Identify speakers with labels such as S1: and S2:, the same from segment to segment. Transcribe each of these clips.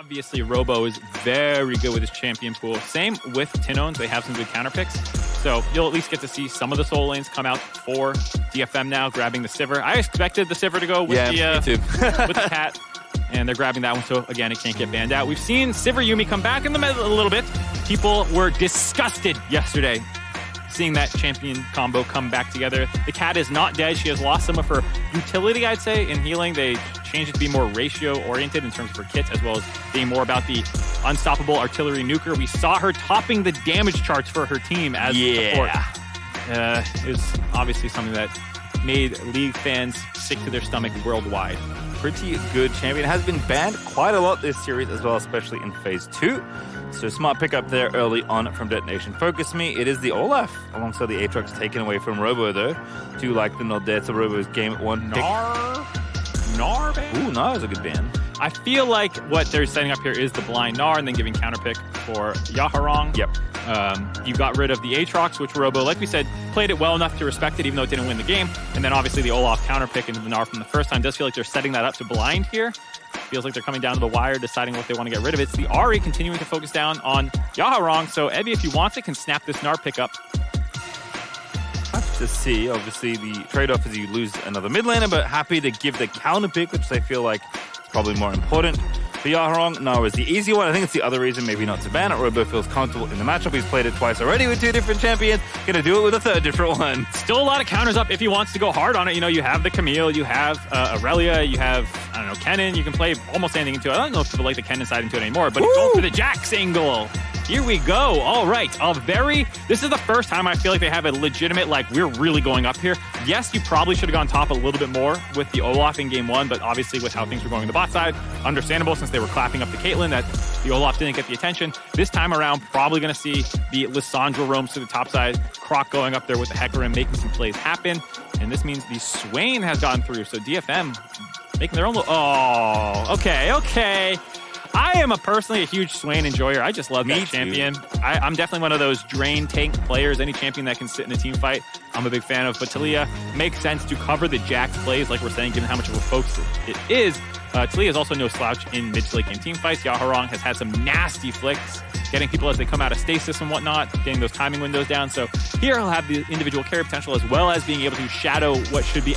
S1: Obviously, Robo is very good with his champion pool. Same with Tinones. They have some good counter picks. So you'll at least get to see some of the soul lanes come out for DFM now, grabbing the Sivir. I expected the Sivir to go with with the cat. And they're grabbing that one, so again, it can't get banned out. We've seen Sivir Yuumi come back in the middle a little bit. People were disgusted yesterday seeing that champion combo come back together. The cat is not dead. She has lost some of her utility, I'd say, in healing. They changed it to be more ratio-oriented in terms of her kit, as well as being more about the unstoppable artillery nuker. We saw her topping the damage charts for her team as support. It was obviously something that made League fans sick to their stomach worldwide.
S2: Pretty good champion. Has been banned quite a lot this series as well, especially in Phase 2. So smart pickup there early on from Detonation. Focus Me, it is the Olaf alongside the Aatrox taken away from Robo though. Do like the nod there to Robo's game 1 pick.
S1: Gnar ban?
S2: Ooh, Gnar is a good ban.
S1: I feel like what they're setting up here is the blind Gnar and then giving counter pick for Yaharong.
S2: Yep.
S1: You got rid of the Aatrox, which Robo, like we said, played it well enough to respect it, even though it didn't win the game. And then obviously the Olaf counter pick into the Gnar from the first time. Does feel like they're setting that up to blind here. Feels like they're coming down to the wire, deciding what they want to get rid of. It's the Ahri continuing to focus down on Yaharong. So Eddie, if he wants it, can snap this Gnar pickup.
S2: Have to see. Obviously, the trade-off is you lose another mid laner, but happy to give the counter pick, which they feel like is probably more important. For Yaharong, Gnar is the easy one. I think it's the other reason maybe not to ban it. Robo feels comfortable in the matchup. He's played it twice already with 2 different champions. Gonna do it with a 3rd different one.
S1: Still a lot of counters up if he wants to go hard on it. You know, you have the Camille, you have Aurelia, you have, I don't know, Kennen. You can play almost anything into it. I don't know if people like the Kennen side into it anymore, but going for the Jax angle. Here we go. All right. This is the first time I feel like they have a legitimate, like, we're really going up here. Yes, you probably should have gone top a little bit more with the Olaf in game 1, but obviously with how things were going on the bot side, understandable since they were clapping up the Caitlyn that the Olaf didn't get the attention. This time around, probably going to see the Lissandra roams to the top side, Croc going up there with the Hecarim, making some plays happen. And this means the Swain has gotten through. So DFM making their own okay. I am personally a huge Swain enjoyer. I just love that champion. I'm definitely one of those drain tank players. Any champion that can sit in a team fight, I'm a big fan of. But Talia makes sense to cover the Jax plays, like we're saying, given how much of a focus it is. Talia is also no slouch in mid to late game team fights. Yaharong has had some nasty flicks, getting people as they come out of stasis and whatnot, getting those timing windows down. So here he'll have the individual carry potential as well as being able to shadow what should be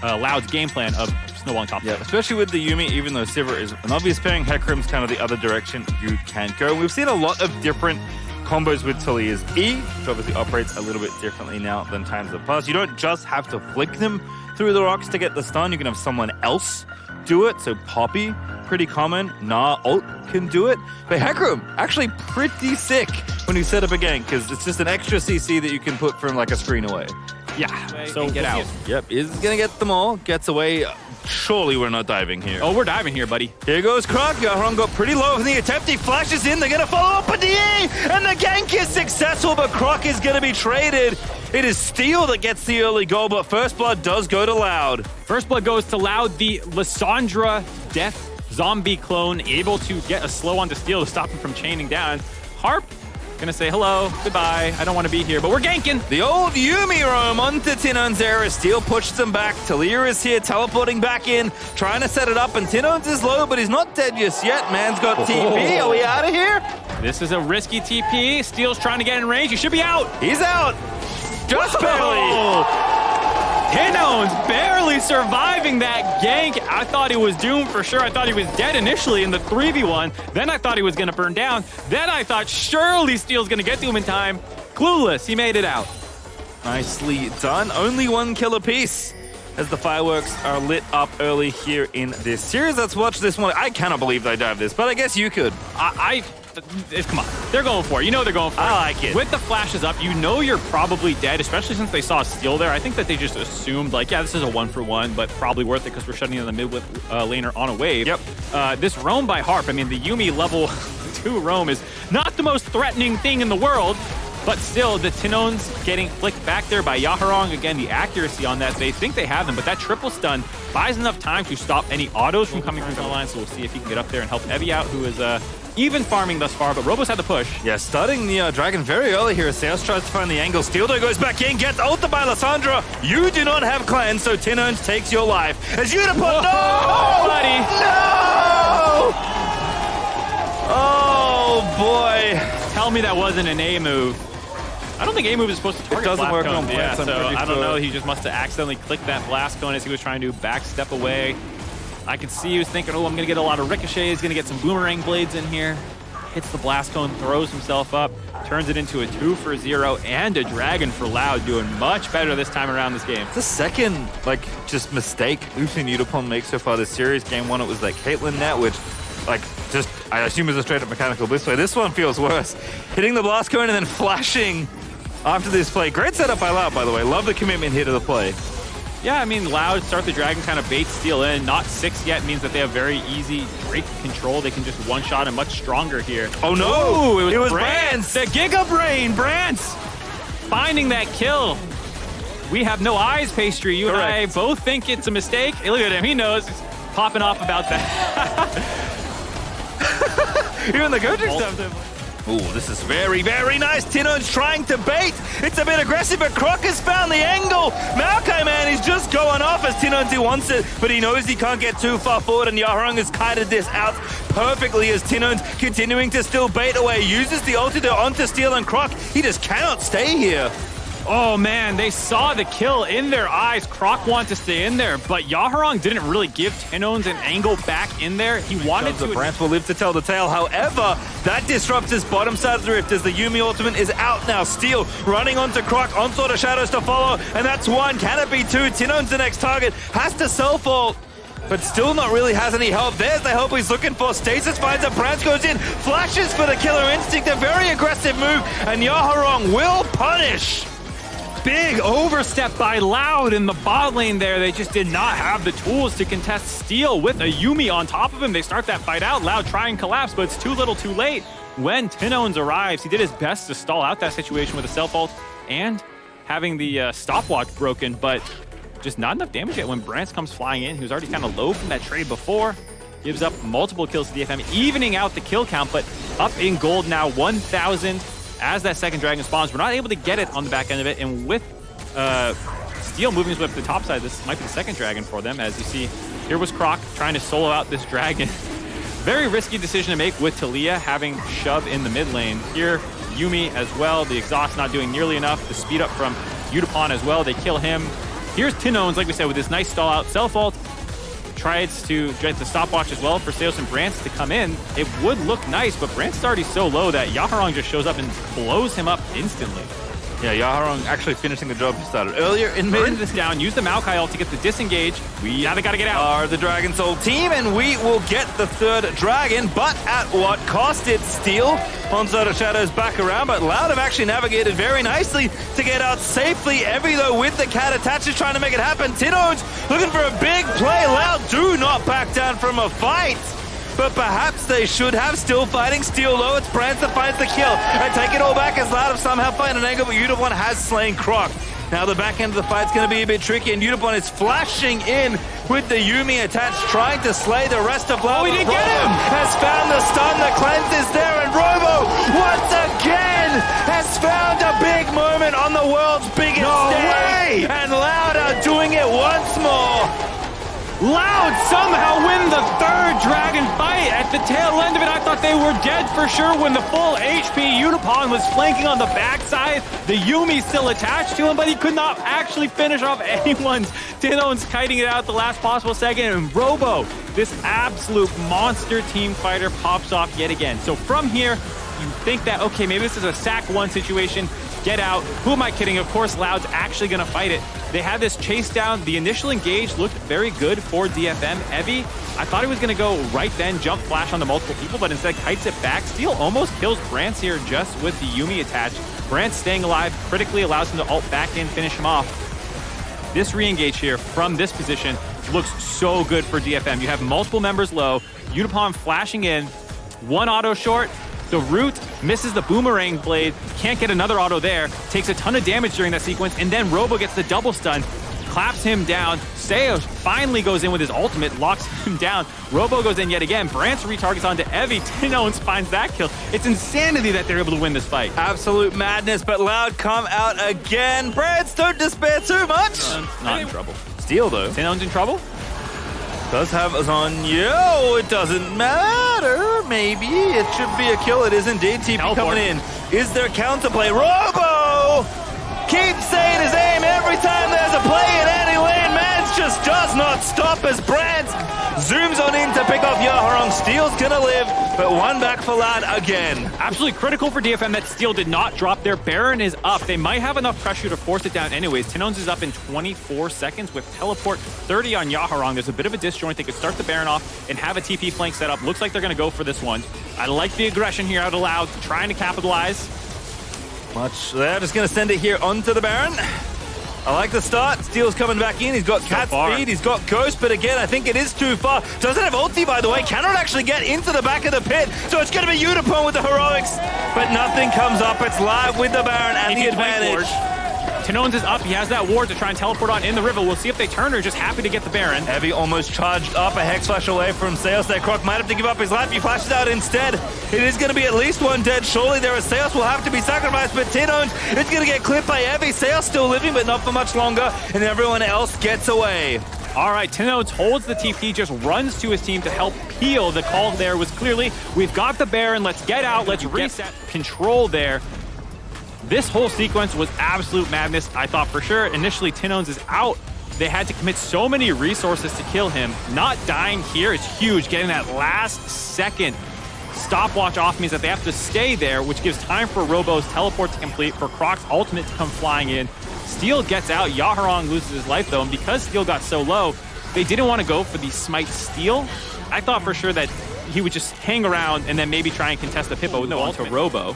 S1: Loud's game plan of snowballing top.
S2: Yeah, especially with the Yuumi, even though Sivir is an obvious pairing, Hecarim's kind of the other direction you can go. We've seen a lot of different combos with Talia's E, which obviously operates a little bit differently now than times of the past. You don't just have to flick them through the rocks to get the stun. You can have someone else do it. So Poppy, pretty common. Gnar ult can do it. But Hecarim, actually pretty sick when you set up a gank, because it's just an extra CC that you can put from like a screen away.
S1: Yeah, so get out.
S2: Yep, is gonna get them all. Gets away. Surely we're not diving here.
S1: Oh, we're diving here, buddy.
S2: Here goes Croc. Yaharong got pretty low in the attempt. He flashes in. They're gonna follow up with the E, and the gank is successful, but Croc is gonna be traded. It is Steel that gets the early goal, but First Blood does go to Loud.
S1: First Blood goes to Loud, the Lissandra Death zombie clone, able to get a slow onto Steel to stop him from chaining down. Harp gonna say hello, goodbye, I don't want to be here, but we're ganking.
S2: The old Yuumi roam onto Tinone's era. Steel pushes them back. Talia is here, teleporting back in, trying to set it up, and Tinone's is low, but he's not dead just yet. Man's got TP. Are we out of here?
S1: This is a risky TP. Steel's trying to get in range. He should be out.
S2: He's out. Just barely.
S1: Tinone's barely surviving that gank. I thought he was doomed for sure. I thought he was dead initially in the 3v1. Then I thought he was going to burn down. Then I thought surely Steel's going to get to him in time. Clueless, he made it out.
S2: Nicely done. Only 1 kill apiece as the fireworks are lit up early here in this series. Let's watch this one. I cannot believe they dive this, but I guess you could.
S1: Come on, they're going for it. You know they're going for it.
S2: I like it.
S1: With the flashes up, you know you're probably dead, especially since they saw Steel there. I think that they just assumed, like, yeah, this is a 1-for-1, but probably worth it because we're shutting in the mid with laner on a wave.
S2: Yep.
S1: This roam by Harp, I mean, the Yuumi level 2 roam is not the most threatening thing in the world, but still, the Tinones getting flicked back there by Yaharong. Again, the accuracy on that, they think they have them, but that triple stun buys enough time to stop any autos from coming from the line, so we'll see if he can get up there and help Evie out, who is even farming thus far, but Robo's had the push.
S2: Yeah, starting the Dragon very early here. Seos tries to find the angle. Steeldo goes back in, gets ulted by Lissandra. You do not have cleanse, so Tinones takes your life. As Yutapon, no!
S1: Buddy!
S2: No! boy.
S1: Tell me that wasn't an A move. I don't think A move is supposed to target
S2: doesn't work
S1: blast
S2: on
S1: cone.
S2: Blast,
S1: Yeah,
S2: I'm
S1: so
S2: pretty
S1: I don't
S2: sure.
S1: know. He just must have accidentally clicked that blast cone as he was trying to backstep away. I could see he was thinking, oh, I'm going to get a lot of ricochets, going to get some boomerang blades in here. Hits the blast cone, throws himself up, turns it into a 2 for 0 and a dragon for Loud, doing much better this time around this game.
S2: The second, like, just mistake we've seen Yutapon make so far this series. Game 1, it was like Caitlyn net, which, like, just, I assume is a straight up mechanical bliss play. This one feels worse. Hitting the blast cone and then flashing after this play. Great setup by Loud, by the way. Love the commitment here to the play.
S1: Yeah, I mean, Loud start the dragon, kind of bait steal in. Not 6 yet means that they have very easy break control. They can just one-shot and much stronger here.
S2: Oh no!
S1: Ooh,
S2: it was
S1: Brance! The Giga Brain! Brance! Finding that kill. We have no eyes, Pastry. You
S2: Correct.
S1: and I both think it's a mistake. Hey, look at him. He knows. He's popping off about that.
S2: Even the coaching staff did. Ooh, this is very, very nice. Tino's trying to bait. It's a bit aggressive, but Croc has found the angle. Maokai, man, he's just going off as Tinonzi wants it, but he knows he can't get too far forward, and Yaharong has kited this out perfectly as Tinon's continuing to still bait away. Uses the ultimate onto Steel and Croc. He just cannot stay here.
S1: Oh man, they saw the kill in their eyes. Croc wanted to stay in there, but Yaharong didn't really give Tinones an angle back in there. He wanted to.
S2: Brance will live to tell the tale. However, that disrupts his bottom side of the rift as the Yumi ultimate is out now. Steel running onto Croc, onslaught of shadows to follow, and that's 1. Can it be 2? Tinone's the next target. Has to self-ult, but still not really has any help. There's the help he's looking for. Stasis finds it. Brance goes in, flashes for the killer instinct. A very aggressive move, and Yaharong will punish.
S1: Big overstep by Loud in the bot lane there. They just did not have the tools to contest Steel with a Yumi on top of him. They start that fight out. Loud try and collapse, but it's too little too late. When Tinones arrives, he did his best to stall out that situation with a self-ult and having the stopwatch broken, but just not enough damage yet when Brance comes flying in. He was already kind of low from that trade before. Gives up multiple kills to DFM, evening out the kill count, but up in gold now, 1,000. As that second dragon spawns, we're not able to get it on the back end of it, and with Steel moving his way up to the top side, this might be the second dragon for them. As you see, here was Croc trying to solo out this dragon. Very risky decision to make with Talia having shove in the mid lane. Here, Yumi as well, the exhaust not doing nearly enough. The speed up from Yutapon as well, they kill him. Here's Tinones, like we said, with this nice stall out self-ult. Tries to get the stopwatch as well for Seos and Brance to come in. It would look nice, but Brance is already so low that Yaharong just shows up and blows him up instantly.
S2: Yeah, Yaharong actually finishing the job he started earlier in mid.
S1: Burn this down, use the Maokai ult to get the disengage. Now they gotta get out.
S2: Are the Dragon Soul team, and we will get the third dragon, but at what cost? It's Steel. Onslaught of Shadows back around, but Loud have actually navigated very nicely to get out safely. Evie, though, with the cat attached, is trying to make it happen. Tinones looking for a big play. Loud do not back down from a fight, but perhaps they should have. Still fighting. Steel low. It's Brance that finds the kill. And take it all back as Loud have somehow find an angle, but Yutapon has slain Croc. Now the back end of the fight's going to be a bit tricky, and Yutapon is flashing in with the Yumi attached, trying to slay the rest of Loud.
S1: Oh, he didn't get him!
S2: Has found the stun. The cleanse is there, and Robo, once again, has found a big moment on the world's biggest stage. And Loud are doing it once more.
S1: Loud somehow win the third dragon fight. At the tail end of it, I thought they were dead for sure when the full HP Yutapon was flanking on the backside. The Yumi still attached to him, but he could not actually finish off anyone's. Tinone's kiting it out at the last possible second, and Robo, this absolute monster team fighter, pops off yet again. So from here, you think that, okay, maybe this is a sack one situation, get out. Who am I kidding? Of course, Loud's actually gonna fight it. They had this chase down. The initial engage looked very good for DFM. Evie, I thought he was gonna go right then, jump flash onto multiple people, but instead kites it back. Steel almost kills Brance here just with the Yumi attached. Brance staying alive critically allows him to ult back in, finish him off. This re-engage here from this position looks so good for DFM. You have multiple members low, Yutapon flashing in, one auto short, the root misses the boomerang blade, can't get another auto there, takes a ton of damage during that sequence, and then Robo gets the double stun, claps him down. Seos finally goes in with his ultimate, locks him down. Robo goes in yet again. Brance retargets onto Evie. Tinones finds that kill. It's insanity that they're able to win this fight.
S2: Absolute madness, but Loud come out again. Brance, don't despair too much.
S1: Not in trouble.
S2: Steel, though.
S1: Tinones in trouble?
S2: Does have us on. Yo, it doesn't matter maybe. It should be a kill. It is indeed. TP
S1: Teleport.
S2: coming in. Is there counterplay? Robo keeps saying his aim every time there's a play in any lane. Mans just does not stop as Brandt zooms on in to pick off Yaharong. Steel's gonna live, but one back for Loud again.
S1: Absolutely critical for DFM that Steel did not drop there. Baron is up. They might have enough pressure to force it down anyways. Tinones is up in 24 seconds with teleport 30 on Yaharong. There's a bit of a disjoint. They could start the Baron off and have a TP flank set up. Looks like they're gonna go for this one. I like the aggression here out of Loud, trying to capitalize.
S2: They're just gonna send it here onto the Baron. I like the start. Steel's coming back in. He's got cat speed. He's got ghost, but again, I think it is too far. Doesn't have ulti, by the way. Cannot actually get into the back of the pit. So it's going to be Yutapon with the heroics, but nothing comes up. It's Live with the Baron and the advantage.
S1: Tinones is up. He has that ward to try and teleport on in the river. We'll see if they turn or just happy to get the Baron.
S2: Heavy almost charged up. A Hex Flash away from Seos there. Croc might have to give up his life. He flashes out instead. It is going to be at least one dead. Surely there is Seos will have to be sacrificed, but Tinones is going to get clipped by Heavy. Seos still living, but not for much longer, and everyone else gets away.
S1: All right, Tinones holds the TP, just runs to his team to help peel. The call there was clearly, we've got the Baron, let's get out, let's reset control there. This whole sequence was absolute madness. I thought for sure initially Tinones is out. They had to commit so many resources to kill him. Not dying here is huge. Getting that last second stopwatch off means that they have to stay there, which gives time for Robo's teleport to complete, for Croc's ultimate to come flying in. Steel gets out. Yaharong loses his life though, and because Steel got so low, they didn't want to go for the Smite Steel. I thought for sure that he would just hang around and then maybe try and contest the Pippo with no onto Robo.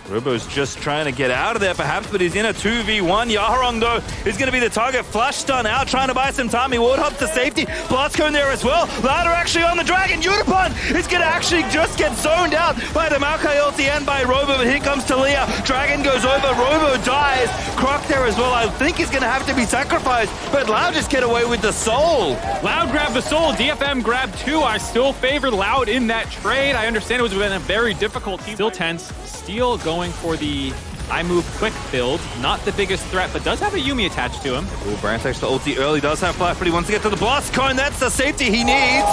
S2: Robo's just trying to get out of there perhaps, but he's in a 2v1. Yaharong though is going to be the target. Flash stun out, trying to buy some time. He ward hop to safety. Blast cone there as well. Ladder actually on the Dragon. Yutapon is going to actually just get zoned out by the Maokai ulti and by Robo, but here comes Talia. Dragon goes over, Robo dies. Croc there as well. I think he's going to have to be sacrificed, but Loud just get away with the soul.
S1: Loud grabbed the soul. DFM grabbed 2. I still favor Loud in that trade. I understand it was been a very difficult team. Still tense. Steel going for the I move quick build. Not the biggest threat, but does have a Yuumi attached to him.
S2: Oh, Brandt takes the ulti early, does have flash, but he wants to get to the blast cone. That's the safety he needs.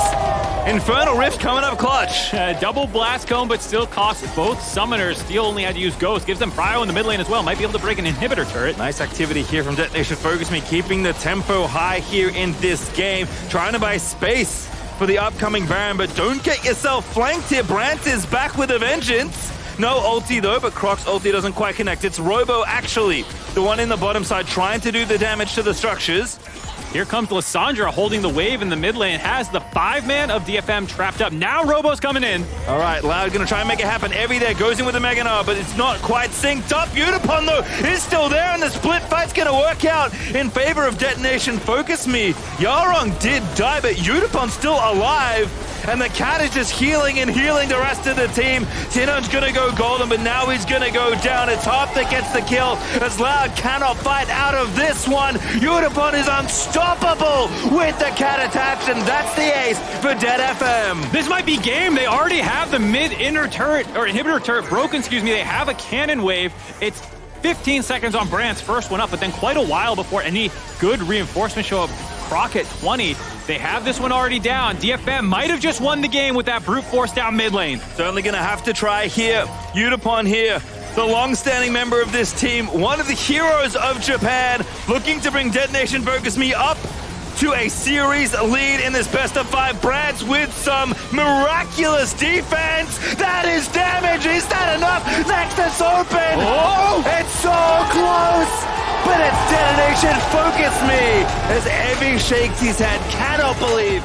S2: Infernal Rift coming up clutch.
S1: Double blast cone, but still costs both summoners. Steel only had to use Ghost. Gives them Prio in the mid lane as well. Might be able to break an inhibitor turret.
S2: Nice activity here from Detonation Focus Me, keeping the tempo high here in this game. Trying to buy space for the upcoming Baron, but don't get yourself flanked here. Brandt is back with a vengeance. No ulti though, but Croc's ulti doesn't quite connect. It's Robo actually, the one in the bottom side, trying to do the damage to the structures.
S1: Here comes Lissandra holding the wave in the mid lane. Has the 5-man of DFM trapped up. Now Robo's coming in.
S2: All right, Loud gonna try and make it happen. Evie there goes in with a Mega Gnar, but it's not quite synced up. Yutapon though is still there, and the split fight's gonna work out in favor of Detonation Focus Me. Yaharong did die, but Yutapon's still alive. And the cat is just healing and healing the rest of the team. Tinone's gonna go golden, but now he's gonna go down. It's Harp that gets the kill, as Loud cannot fight out of this one. Yutapon is unstoppable with the cat attached, and that's the ace for DFM.
S1: This might be game. They already have the mid-inner turret, or inhibitor turret broken, excuse me. They have a cannon wave. It's 15 seconds on Brandt's first one up, but then quite a while before any good reinforcements show up. Croc at 20. They have this one already down. DFM might have just won the game with that brute force down mid lane.
S2: Certainly gonna have to try here. Yutapon here, the long-standing member of this team, one of the heroes of Japan, looking to bring Detonation Focus Me up to a series lead in this best of 5. Brandt with some miraculous defense. That is damage. Is that enough? Nexus open. Oh, it's so close. But it's Detonation Focus Me as Evie shakes his head. Cannot believe